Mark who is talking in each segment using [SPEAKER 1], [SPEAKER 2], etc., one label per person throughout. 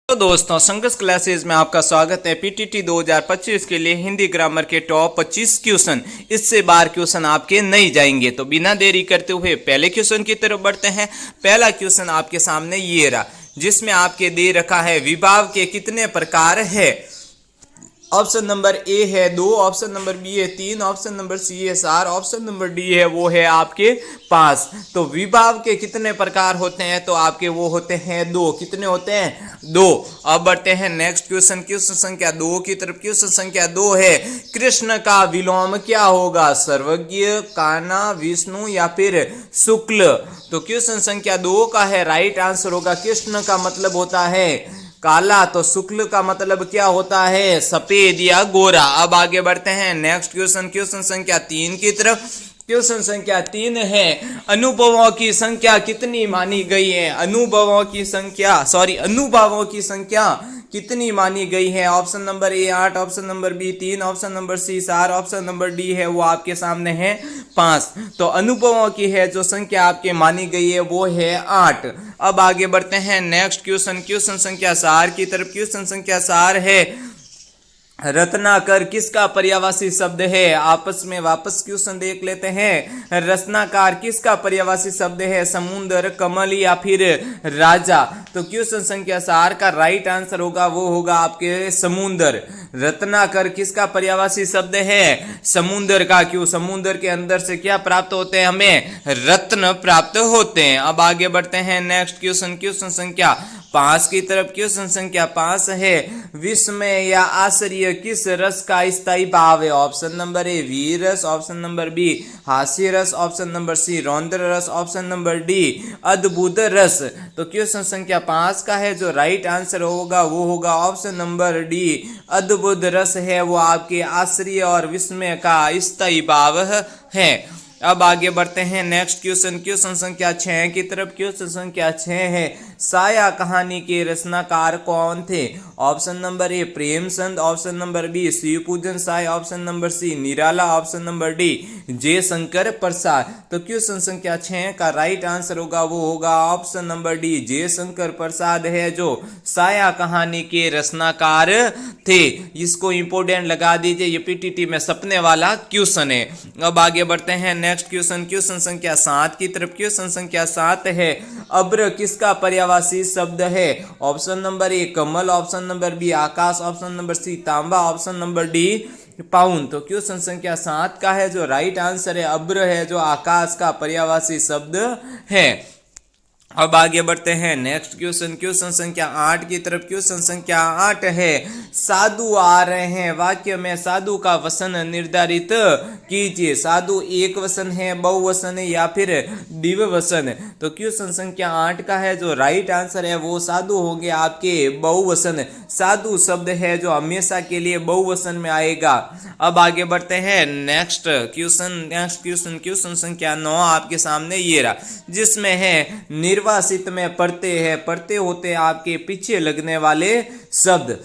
[SPEAKER 1] तो दोस्तों संघर्ष क्लासेस में आपका स्वागत है। पीटीटी 2025 के लिए हिंदी ग्रामर के टॉप 25 क्वेश्चन, इससे बाहर क्वेश्चन आपके नहीं जाएंगे। तो बिना देरी करते हुए पहले क्वेश्चन की तरफ बढ़ते हैं। पहला क्वेश्चन आपके सामने ये रहा, जिसमें आपके दे रखा है विभाव के कितने प्रकार है। ऑप्शन नंबर ए है 2, ऑप्शन नंबर बी है 3, ऑप्शन नंबर सी है 4, ऑप्शन नंबर डी है वो है आपके 5। तो विभाव के कितने प्रकार होते हैं, तो आपके वो होते हैं 2। कितने होते हैं? 2। अब बढ़ते हैं नेक्स्ट क्वेश्चन, क्वेश्चन संख्या 2 की तरफ। क्वेश्चन संख्या 2 है, कृष्ण का विलोम क्या होगा, सर्वज्ञ, कान्हा, विष्णु या फिर शुक्ल। तो क्वेश्चन संख्या 2 का है राइट आंसर होगा कृष्ण का मतलब होता है काला, तो शुक्ल का मतलब क्या होता है, सफेद या गोरा। अब आगे बढ़ते हैं नेक्स्ट क्वेश्चन, क्वेश्चन संख्या 3 की तरफ। क्वेश्चन संख्या 3 है, अनुभवों की संख्या कितनी मानी गई है, अनुभवों की संख्या कितनी मानी गई है। Option number A 8, option number B 3, option number C 4, option number D है वो आपके सामने है 5। तो अनुभवों की है जो संख्या आपके मानी गई है वो है 8। अब आगे बढ़ते हैं नेक्स्ट क्वेश्चन, क्वेश्चन संख्या 4 की तरफ। क्वेश्चन संख्या 4 है, रत्नाकर किसका पर्यायवाची शब्द है। आपस में वापस क्वेश्चन देख लेते हैं। रत्नाकर किसका पर्यायवाची शब्द है, समुद्र, कमल या फिर राजा। तो क्वेश्चन संख्या 4 का राइट आंसर होगा वो होगा आपके समुद्र। रत्नाकर किसका पर्यायवाची शब्द है, समुद्र का। क्यों? समुद्र के अंदर से क्या प्राप्त होते हैं, हमें रत्न प्राप्त होते हैं। अब आगे बढ़ते हैं नेक्स्ट क्वेश्चन, क्वेश्चन संख्या 5 की तरफ। क्वेश्चन संख्या 5 है, विस्मय या आश्चर्य किस रस का स्थायी भाव है। ऑप्शन नंबर ए वीर रस, ऑप्शन नंबर बी हास्य रस, ऑप्शन नंबर सी रौद्र रस, ऑप्शन नंबर डी अद्भुत रस। तो क्वेश्चन संख्या 5 का है जो राइट आंसर होगा वो होगा ऑप्शन नंबर डी अद्भुत रस है वो आपके आश्चर्य और विस्मय का स्थायी भाव है। अब आगे बढ़ते हैं नेक्स्ट क्वेश्चन, क्वेश्चन संख्या 6 की तरफ। क्वेश्चन संख्या 6 है, साया कहानी के रचनाकार कौन थे। Option number A Premchand, option number B Shivpujan Sahay, option number C Nirala, option number D Jaishankar Prasad. तो क्वेश्चन संख्या 6 का राइट आंसर होगा वो होगा ऑप्शन नंबर डी जयशंकर प्रसाद है जो साया कहानी के रचनाकार थे। इसको इंपोर्टेंट लगा दीजिए, ये पीटीटी में सपने वाला क्वेश्चन है। अब आगे बढ़ते हैं नेक्स्ट क्वेश्चन, क्वेश्चन संख्या 7 की तरफ। क्वेश्चन संख्या 7 है, अब्र किसका पर्यायवाची शब्द है। ऑप्शन नंबर ए कमल, ऑप्शन नंबर बी आकाश, ऑप्शन नंबर सी तांबा, ऑप्शन नंबर डी पाउन। तो क्वेश्चन संख्या 7 का है जो राइट आंसर है अब्र है जो आकाश का पर्यायवाची शब्द है। अब आगे बढ़ते हैं नेक्स्ट क्वेश्चन, क्वेश्चन संख्या 8 की तरफ। क्वेश्चन संख्या 8 है, साधु आ रहे हैं वाक्य में साधु का वचन निर्धारित कीजिए। साधु एक वचन है, बहुवचन है या फिर द्विवचन। तो क्वेश्चन संख्या 8 का है जो राइट आंसर है वो साधु होंगे आपके बहुवचन। साधु शब्द है जो हमेशा के लिए बहुवचन में आएगा। अब आगे बढ़ते हैं नेक्स्ट क्वेश्चन, क्वेश्चन संख्या 9 आपके सामने ये रहा, जिसमें है निर्वासित में पढ़ते होते आपके पीछे लगने वाले शब्द।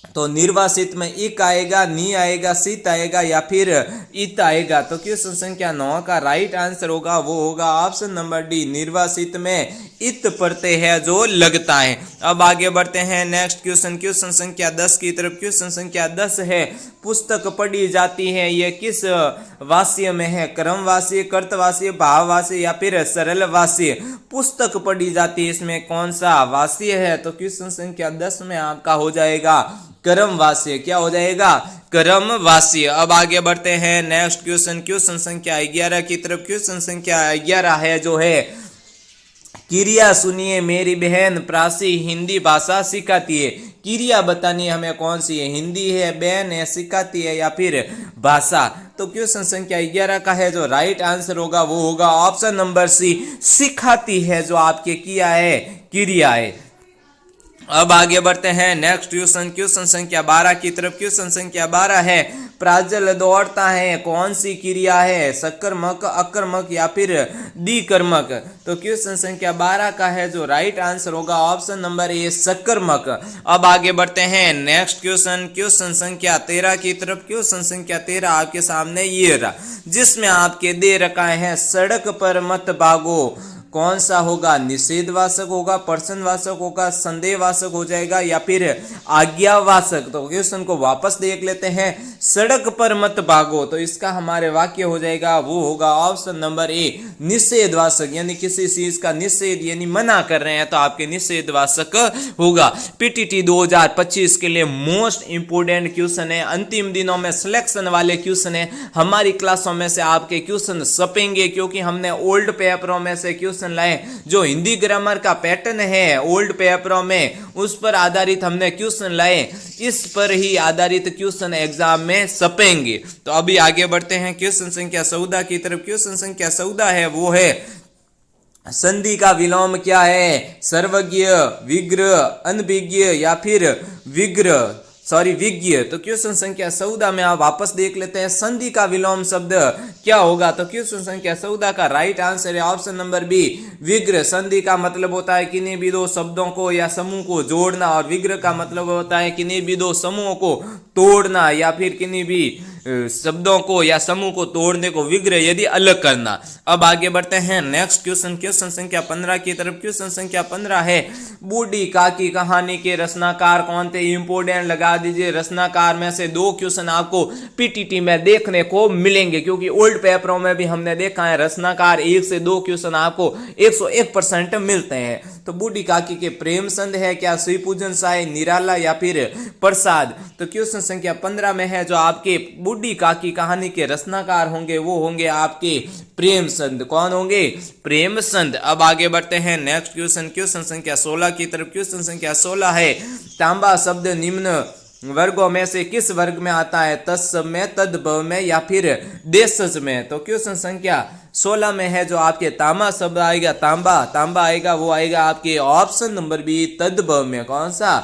[SPEAKER 1] तो निर्वासित में इक आएगा, नी आएगा, सित आएगा या फिर इत आएगा। तो क्वेश्चन संख्या 9 का राइट आंसर होगा वो होगा ऑप्शन नंबर डी निर्वासित में इत पढ़ते हैं जो लगता है। अब आगे बढ़ते हैं नेक्स्ट क्वेश्चन, क्वेश्चन संख्या 10 की तरफ। क्वेश्चन संख्या 10 है, पुस्तक पढ़ी जाती है ये किस वाक्य में है। क्रमवाच्य, कर्तवाच्य, भाववाच्य या फिर सरल वाच्य। पुस्तक पढ़ी जाती है, इसमें कौन सा वाच्य है। तो क्वेश्चन संख्या 10 में आपका हो जाएगा क्रमवाच्य। क्या हो जाएगा? क्रमवाच्य। अब आगे बढ़ते हैं नेक्स्ट क्वेश्चन, क्वेश्चन संख्या 11 की तरफ। क्वेश्चन संख्या 11 है जो है, क्रिया सुनिए मेरी बहन प्राची हिंदी भाषा सिखाती है। क्रिया बतानी हमें कौन सी है, हिंदी है, बहन है, सिखाती है या फिर भाषा। तो क्वेश्चन संख्या 11 का है जो राइट आंसर होगा वो होगा ऑप्शन नंबर सी सिखाती है जो आपके किया है क्रिया है। अब आगे बढ़ते हैं नेक्स्ट क्वेश्चन, क्वेश्चन संख्या 12 की तरफ। क्वेश्चन संख्या 12 है, प्राजल दौड़ता है कौन सी क्रिया है, सकर्मक, अकर्मक या फिर द्विकर्मक। तो क्वेश्चन संख्या 12 का है जो राइट आंसर होगा ऑप्शन नंबर ए सकर्मक। अब आगे बढ़ते हैं नेक्स्ट क्वेश्चन, क्वेश्चन संख्या 13 की तरफ। क्वेश्चन संख्या 13 आपके सामने ये रहा, जिसमें आपके दे रखा है, सड़क पर मत भागो कौन सा होगा, निषेधवाचक होगा, प्रश्नवाचक होगा, संदेहवाचक हो जाएगा या फिर आज्ञावाचक। तो क्वेश्चन को वापस देख लेते हैं। सड़क पर मत भागो, तो इसका हमारे वाक्य हो जाएगा, वो होगा ऑप्शन नंबर ए, निषेधवाचक, यानी किसी चीज का निषेध यानी मना कर रहे हैं तो आपके निषेधवाचक होगा। पीटीटी 2025 के लिए मोस्ट इंपोर्टेंट क्वेश्चन है, अंतिम दिनों में सिलेक्शन वाले क्वेश्चन है। हमारी क्लासों में से आपके क्वेश्चन छपेंगे क्योंकि हमने ओल्ड पेपरों में से क्वेश्चन लाए, जो हिंदी ग्रामर का पैटर्न है ओल्ड पेपरों में उस पर आधारित हमने क्वेश्चन लाए, इस पर ही आधारित क्वेश्चन एग्जाम में छपेंगे। तो अभी आगे बढ़ते हैं क्वेश्चन संख्या 14 की तरफ। क्वेश्चन संख्या 14 है वो है, संधि का विलोम क्या है, सर्वज्ञ, विग्रह, अनभिज्ञ या फिर विज्ञ। तो क्वेश्चन संख्या 14 में आप वापस देख लेते हैं, संधि का विलोम शब्द क्या होगा। तो क्वेश्चन संख्या 14 का राइट आंसर है ऑप्शन नंबर बी, विग्रह। संधि का मतलब होता है किन्हीं भी दो शब्दों को या समूह को जोड़ना, और विग्रह का मतलब होता है किन्हीं भी दो समूहों को तोड़ना या फिर किन्हीं भी शब्दों को या समूह को तोड़ने को विग्रह यदि अलग करना। अब आगे बढ़ते हैं नेक्स्ट क्वेश्चन, क्वेश्चन संख्या 15 की तरफ। क्वेश्चन संख्या 15 है, बूढ़ी काकी कहानी के रचनाकार कौन थे, इंपोर्टेंट लगा दीजिए। रचनाकार में से 2 क्वेश्चन आपको पीटीटी में देखने को मिलेंगे, क्योंकि ओल्ड पेपरों में भी हमने देखा है रचनाकार 1 से 2 क्वेश्चन आपको 101% मिलते हैं। तो बूढ़ी काकी के प्रेम संध है क्या, श्री पूजन साय, निराला या फिर प्रसाद। तो क्वेश्चन संख्या 15 में है जो आपके बूढ़ी काकी कहानी के रचनाकार होंगे वो होंगे आपके प्रेम संध। कौन होंगे, प्रेम संध। अब आगे बढ़ते हैं नेक्स्ट क्वेश्चन, क्वेश्चन संख्या 16 की तरफ। क्वेश्चन संख्या 16 है, तांबा शब्द निम्न वर्गों में से किस वर्ग में आता है, तत्सम में, तद्भव में या फिर देशज में। तो क्वेश्चन संख्या 16 में है जो आपके तांबा शब्द आएगा, तांबा आएगा, वो आएगा आपके ऑप्शन नंबर बी, तद्भव में। कौन सा,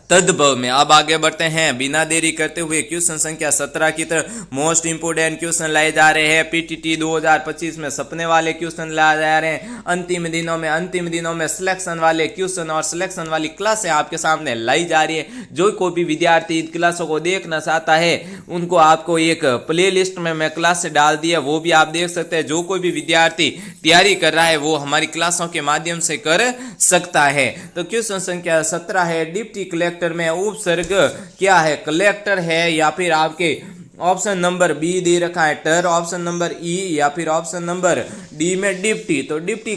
[SPEAKER 1] तद्भव में। अब आगे बढ़ते हैं बिना देरी करते हुए क्वेश्चन संख्या 17 की तरफ। मोस्ट इंपोर्टेंट क्वेश्चन लाए जा रहे हैं, पीटीटी 2025 में सपने वाले क्वेश्चन लाए जा रहे हैं। अंतिम दिनों में सिलेक्शन वाले क्वेश्चन और सिलेक्शन वाली क्लासें आपके सामने लाई जा रही है। जो कोई भी विद्यार्थी इन क्लासों को देखना चाहता है उनको आपको एक प्ले लिस्ट में मैं क्लास डाल दिया, वो भी आप देख सकते हैं। जो कोई भी विद्यार्थी तैयारी कर रहा है वो हमारी क्लासों के माध्यम से कर सकता है। तो क्वेश्चन संख्या 17 है, डिप्टी कलेक्टर में उपसर्ग क्या है, कलेक्टर है या फिर आपके ऑप्शन नंबर बी दे रखा है टर, ऑप्शन नंबर ई या फिर ऑप्शन नंबर डी में डिप्टी। तो डिप्टी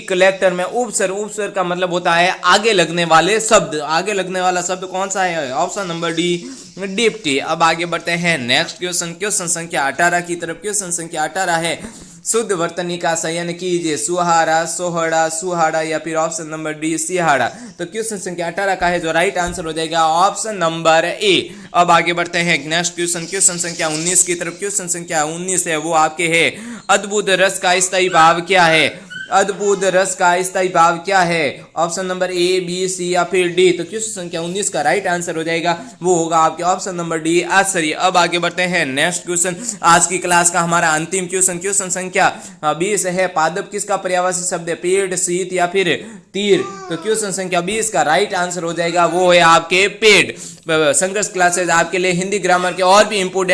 [SPEAKER 1] कलेक्टर में उपसर्ग का मतलब होता है आगे लगने वाले शब्द। आगे लगने वाला शब्द कौन सा है, ऑप्शन नंबर डी, डिप्टी। अब आगे बढ़ते हैं नेक्स्ट क्वेश्चन, क्वेश्चन संख्या 18 की तरफ। क्वेश्चन संख्या 18 है, शुद्ध वर्तनी का चयन कीजिए, सुहारा, सोहड़ा, सुहाड़ा या फिर ऑप्शन नंबर डी, सिहाड़ा। तो क्वेश्चन संख्या 18 का है जो राइट आंसर हो जाएगा ऑप्शन नंबर ए। अब आगे बढ़ते हैं नेक्स्ट क्वेश्चन, क्वेश्चन संख्या 19 की तरफ। क्वेश्चन संख्या 19 है वो आपके है, अद्भुत रस का स्थायी भाव क्या है, अद्भुत रस का स्थायी भाव क्या है, ऑप्शन नंबर ए, बी, सी या फिर डी। तो क्वेश्चन संख्या 19 का राइट आंसर हो जाएगा वो होगा आपके ऑप्शन नंबर डी, आश्चर्य। अब आगे बढ़ते हैं नेक्स्ट क्वेश्चन, आज की क्लास का हमारा अंतिम क्वेश्चन, क्वेश्चन संख्या 20 है, पादप किसका पर्यायवाची शब्द है, पेड़, शीत या फिर तीर। तो क्वेश्चन संख्या 20 का राइट आंसर हो जाएगा वो है आपके पेड़। संघर्ष क्लासेज आपके लिए हिंदी ग्रामर के और भी इंपोर्टेंट